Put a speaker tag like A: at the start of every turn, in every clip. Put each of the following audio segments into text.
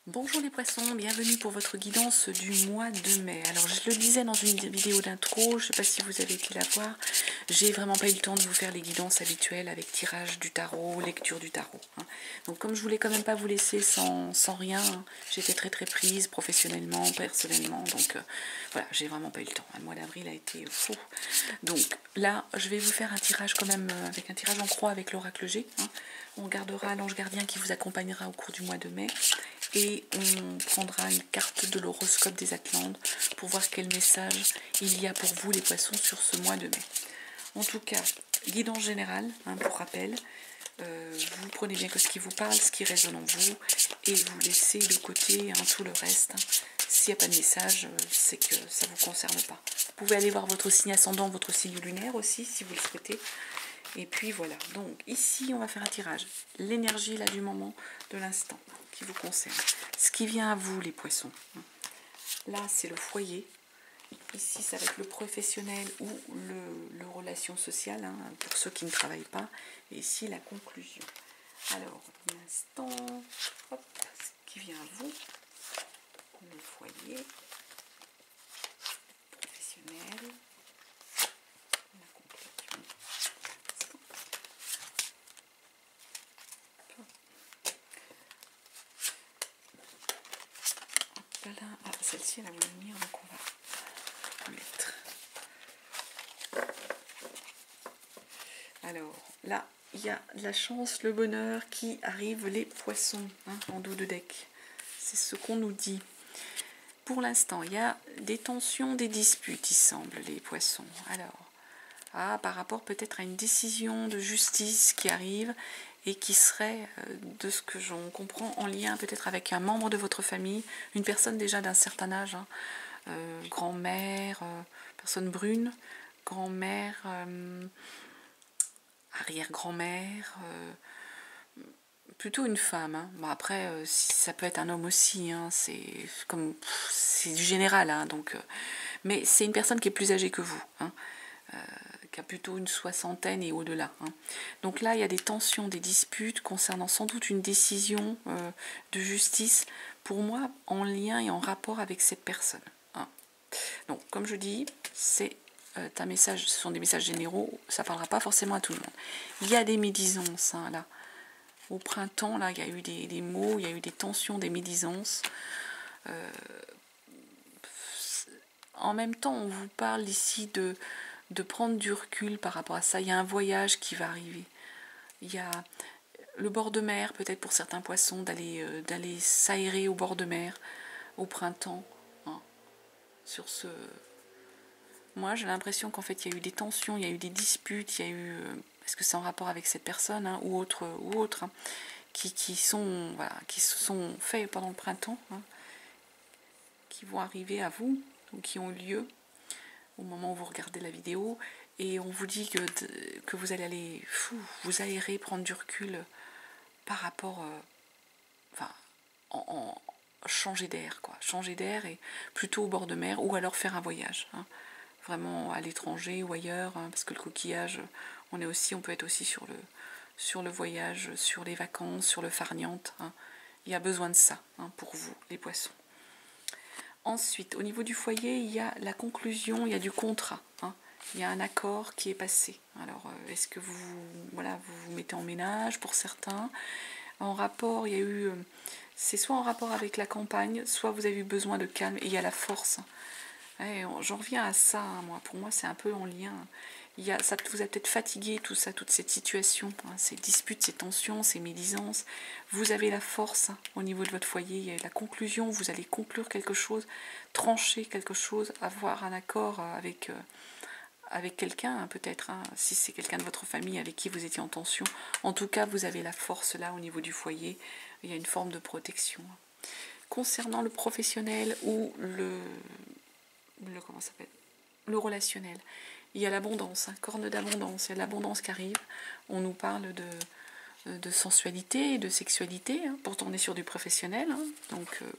A: Bonjour les poissons, bienvenue pour votre guidance du mois de mai. Alors je le disais dans une vidéo d'intro, je ne sais pas si vous avez été la voir, j'ai vraiment pas eu le temps de vous faire les guidances habituelles avec tirage du tarot, lecture du tarot. Donc comme je voulais quand même pas vous laisser sans rien, j'étais très prise professionnellement, personnellement, donc voilà, j'ai vraiment pas eu le temps. Le mois d'avril a été fou. Donc là, je vais vous faire un tirage quand même avec un tirage en croix avec l'oracle G. On gardera l'ange gardien qui vous accompagnera au cours du mois de mai. Et on prendra une carte de l'horoscope des Atlantes pour voir quel message il y a pour vous les poissons sur ce mois de mai. En tout cas, guidance générale, pour rappel, vous prenez bien que ce qui vous parle, ce qui résonne en vous, et vous laissez de côté tout le reste. S'il n'y a pas de message, c'est que ça ne vous concerne pas. Vous pouvez aller voir votre signe ascendant, votre signe lunaire aussi, si vous le souhaitez. Et puis voilà, donc ici on va faire un tirage. L'énergie là du moment, de l'instant, qui vous concerne. Ce qui vient à vous les poissons. Là c'est le foyer. Ici ça va être le professionnel ou le relation sociale, pour ceux qui ne travaillent pas. Et ici la conclusion. Alors, l'instant, hop, ce qui vient à vous. Le foyer, professionnel. Voilà. Ah, celle-ci elle a voulu venir, donc on va mettre. Alors là, il y a la chance, le bonheur qui arrive les poissons en dos de deck. C'est ce qu'on nous dit. Pour l'instant, il y a des tensions, des disputes, il semble, les poissons. Alors, par rapport peut-être à une décision de justice qui arrive et qui serait, de ce que j'en comprends, en lien peut-être avec un membre de votre famille, une personne déjà d'un certain âge, grand-mère, personne brune, grand-mère, arrière-grand-mère, plutôt une femme. Bon, après, ça peut être un homme aussi, c'est du général, donc, mais c'est une personne qui est plus âgée que vous, qui a plutôt une soixantaine et au-delà. Donc là, il y a des tensions, des disputes concernant sans doute une décision de justice, pour moi, en lien et en rapport avec cette personne. Donc, comme je dis, c'est un message, ce sont des messages généraux, ça ne parlera pas forcément à tout le monde. Il y a des médisances, là. Au printemps, là, il y a eu des mots, il y a eu des tensions, des médisances. En même temps, on vous parle ici de prendre du recul par rapport à ça. Il y a un voyage qui va arriver. Il y a le bord de mer, peut-être pour certains poissons, d'aller s'aérer au bord de mer au printemps. Sur ce... Moi, j'ai l'impression qu'en fait, il y a eu des tensions, il y a eu des disputes, il y a eu... Est-ce que c'est en rapport avec cette personne ou autre qui se sont faits pendant le printemps, qui vont arriver à vous, ou qui ont eu lieu au moment où vous regardez la vidéo, et on vous dit que vous allez aller vous aérer, prendre du recul par rapport, changer d'air et plutôt au bord de mer, ou alors faire un voyage, vraiment à l'étranger ou ailleurs, parce que le coquillage, on peut être aussi sur le voyage, sur les vacances, sur le farniente. Il y a besoin de ça pour vous, les poissons. Ensuite, au niveau du foyer, il y a la conclusion, il y a du contrat. Il y a un accord qui est passé. Alors, est-ce que vous vous mettez en ménage pour certains? En rapport, il y a eu... c'est soit en rapport avec la campagne, soit vous avez eu besoin de calme, et il y a la force. J'en reviens à ça, moi. Pour moi, c'est un peu en lien. Ça vous a peut-être fatigué, tout ça, toute cette situation, ces disputes, ces tensions, ces médisances. Vous avez la force au niveau de votre foyer, il y a la conclusion, vous allez conclure quelque chose, trancher quelque chose, avoir un accord avec quelqu'un, peut-être, si c'est quelqu'un de votre famille avec qui vous étiez en tension. En tout cas, vous avez la force là au niveau du foyer, il y a une forme de protection. Concernant le professionnel ou le relationnel, il y a l'abondance, corne d'abondance, il y a l'abondance qui arrive. On nous parle de sensualité et de sexualité, pourtant on est sur du professionnel,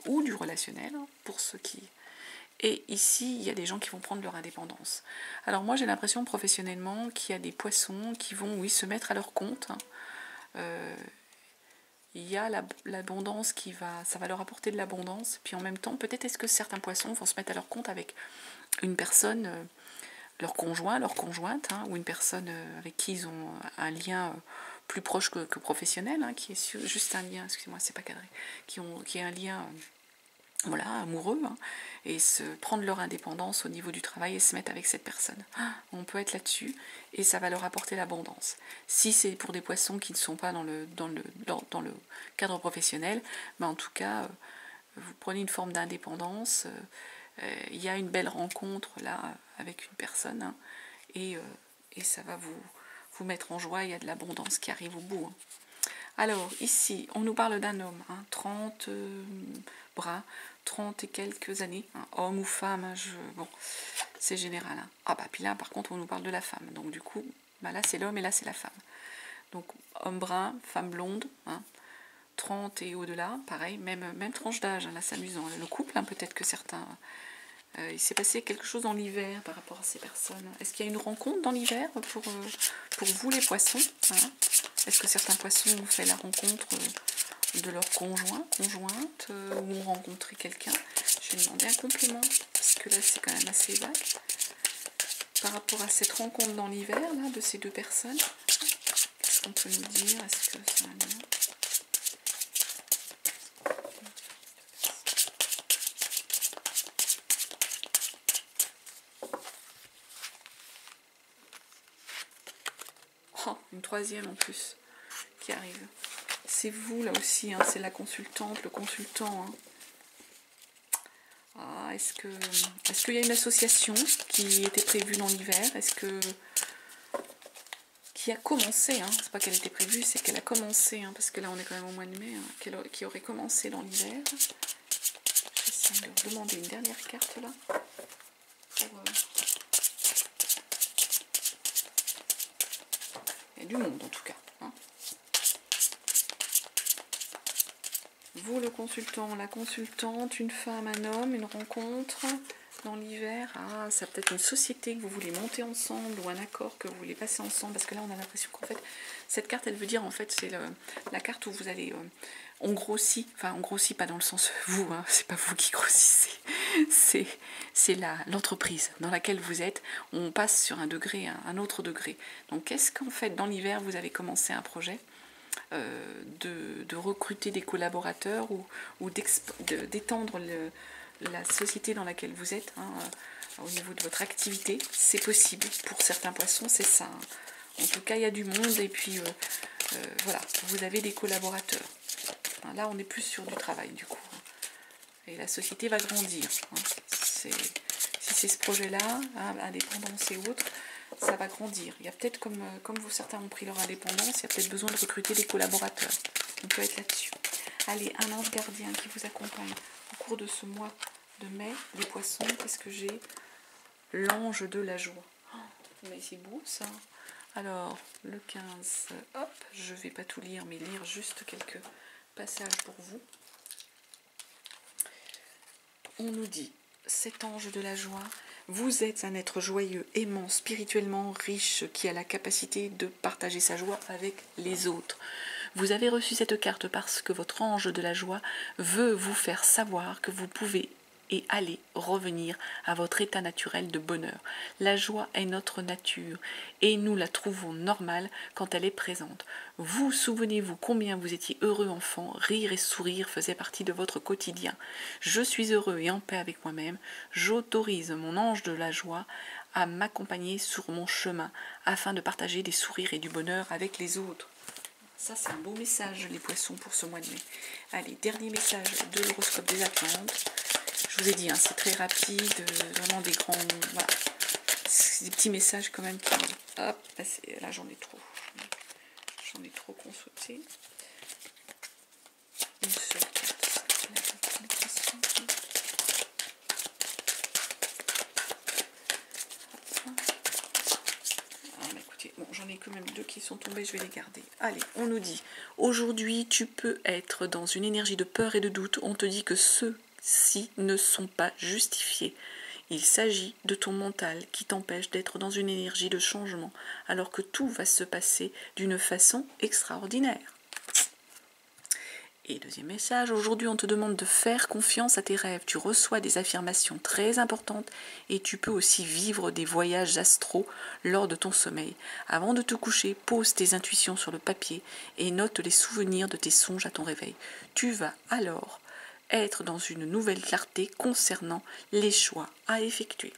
A: ou du relationnel, pour ceux qui... Et ici, il y a des gens qui vont prendre leur indépendance. Alors moi, j'ai l'impression professionnellement qu'il y a des poissons qui vont, se mettre à leur compte, il y a l'abondance ça va leur apporter de l'abondance. Puis en même temps, peut-être est-ce que certains poissons vont se mettre à leur compte avec une personne, leur conjoint, leur conjointe, hein, ou une personne avec qui ils ont un lien plus proche que professionnel, hein, qui est juste un lien, excusez-moi, c'est pas cadré, qui est un lien voilà, amoureux, hein, et prendre leur indépendance au niveau du travail et se mettre avec cette personne. On peut être là-dessus et ça va leur apporter l'abondance. Si c'est pour des poissons qui ne sont pas dans le cadre professionnel, ben en tout cas, vous prenez une forme d'indépendance, il y a une belle rencontre là avec une personne, hein, et ça va vous mettre en joie, il y a de l'abondance qui arrive au bout. Hein. Alors, ici, on nous parle d'un homme, hein, 30 bras, 30 et quelques années, hein, homme ou femme, hein, bon, c'est général. Hein. Ah bah, puis là, par contre, on nous parle de la femme. Donc, du coup, bah, là, c'est l'homme et là, c'est la femme. Donc, homme brun, femme blonde, hein, 30 et au-delà, pareil, même tranche d'âge, hein, là, c'est amusant. Le couple, hein, peut-être que certains... il s'est passé quelque chose dans l'hiver par rapport à ces personnes. Est-ce qu'il y a une rencontre dans l'hiver pour vous, les poissons, hein? Est-ce que certains poissons ont fait la rencontre de leur conjointe, ou ont rencontré quelqu'un? Je vais demander un complément, parce que là, c'est quand même assez vague. Par rapport à cette rencontre dans l'hiver, là, de ces deux personnes, qu'est-ce qu'on peut nous dire? Est-ce que c'est un lien? Oh, une troisième en plus qui arrive. C'est vous là aussi, hein, c'est la consultante, le consultant. Hein. Ah, est-ce qu'il y a une association qui était prévue dans l'hiver? Qui a commencé, hein, c'est pas qu'elle était prévue, c'est qu'elle a commencé, hein, parce que là on est quand même au mois de mai, hein, qui aurait commencé dans l'hiver. J'essaie de leur demander une dernière carte là. Il y a du monde en tout cas. Hein. Vous, le consultant, la consultante, une femme, un homme, une rencontre dans l'hiver. Ah, c'est peut-être une société que vous voulez monter ensemble ou un accord que vous voulez passer ensemble. Parce que là, on a l'impression qu'en fait, cette carte, elle veut dire, en fait, c'est la carte où vous allez... on grossit, enfin, on grossit pas dans le sens vous, hein, c'est pas vous qui grossissez. C'est l'entreprise dans laquelle vous êtes. On passe sur un degré, un autre degré. Donc, qu'est-ce qu'en fait, dans l'hiver, vous avez commencé un projet de recruter des collaborateurs ou d'étendre la société dans laquelle vous êtes, hein, au niveau de votre activité, c'est possible. Pour certains poissons, c'est ça. Hein. En tout cas, il y a du monde et puis voilà, vous avez des collaborateurs. Hein, là, on est plus sur du travail du coup. Et la société va grandir. Hein. Si c'est ce projet-là, hein, indépendance et autres, ça va grandir. Il y a peut-être, comme vous, certains ont pris leur indépendance, il y a peut-être besoin de recruter des collaborateurs. On peut être là-dessus. Allez, un ange gardien qui vous accompagne au cours de ce mois de mai. Les poissons, qu'est-ce que j'ai? L'ange de la joie. Oh, mais c'est beau ça. Alors, le 15, hop, je ne vais pas tout lire, mais lire juste quelques passages pour vous. On nous dit, cet ange de la joie, vous êtes un être joyeux, aimant, spirituellement riche, qui a la capacité de partager sa joie avec les autres. Vous avez reçu cette carte parce que votre ange de la joie veut vous faire savoir que vous pouvez et aller revenir à votre état naturel de bonheur. La joie est notre nature et nous la trouvons normale quand elle est présente. Vous souvenez-vous combien vous étiez heureux enfant, rire et sourire faisaient partie de votre quotidien. Je suis heureux et en paix avec moi-même, j'autorise mon ange de la joie à m'accompagner sur mon chemin afin de partager des sourires et du bonheur avec les autres. Ça, c'est un beau message, les poissons, pour ce mois de mai. Allez, dernier message de l'horoscope des Atlantes. Je vous ai dit, hein, c'est très rapide, vraiment des grands... Voilà. C'est des petits messages quand même qui... Hop, là j'en ai trop. J'en ai trop consulté. Une seule carte. Bon, j'en ai quand même deux qui sont tombés, je vais les garder. Allez, on nous dit, aujourd'hui tu peux être dans une énergie de peur et de doute. On te dit que ceux-ci ne sont pas justifiés. Il s'agit de ton mental qui t'empêche d'être dans une énergie de changement, alors que tout va se passer d'une façon extraordinaire. Et deuxième message, aujourd'hui on te demande de faire confiance à tes rêves. Tu reçois des affirmations très importantes et tu peux aussi vivre des voyages astraux lors de ton sommeil. Avant de te coucher, pose tes intuitions sur le papier et note les souvenirs de tes songes à ton réveil. Tu vas alors être dans une nouvelle clarté concernant les choix à effectuer.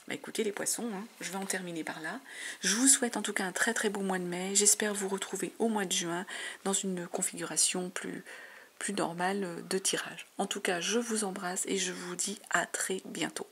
A: Bah écoutez les poissons, je vais en terminer par là. Je vous souhaite en tout cas un très très beau mois de mai. J'espère vous retrouver au mois de juin dans une configuration plus normale de tirage. En tout cas, je vous embrasse et je vous dis à très bientôt.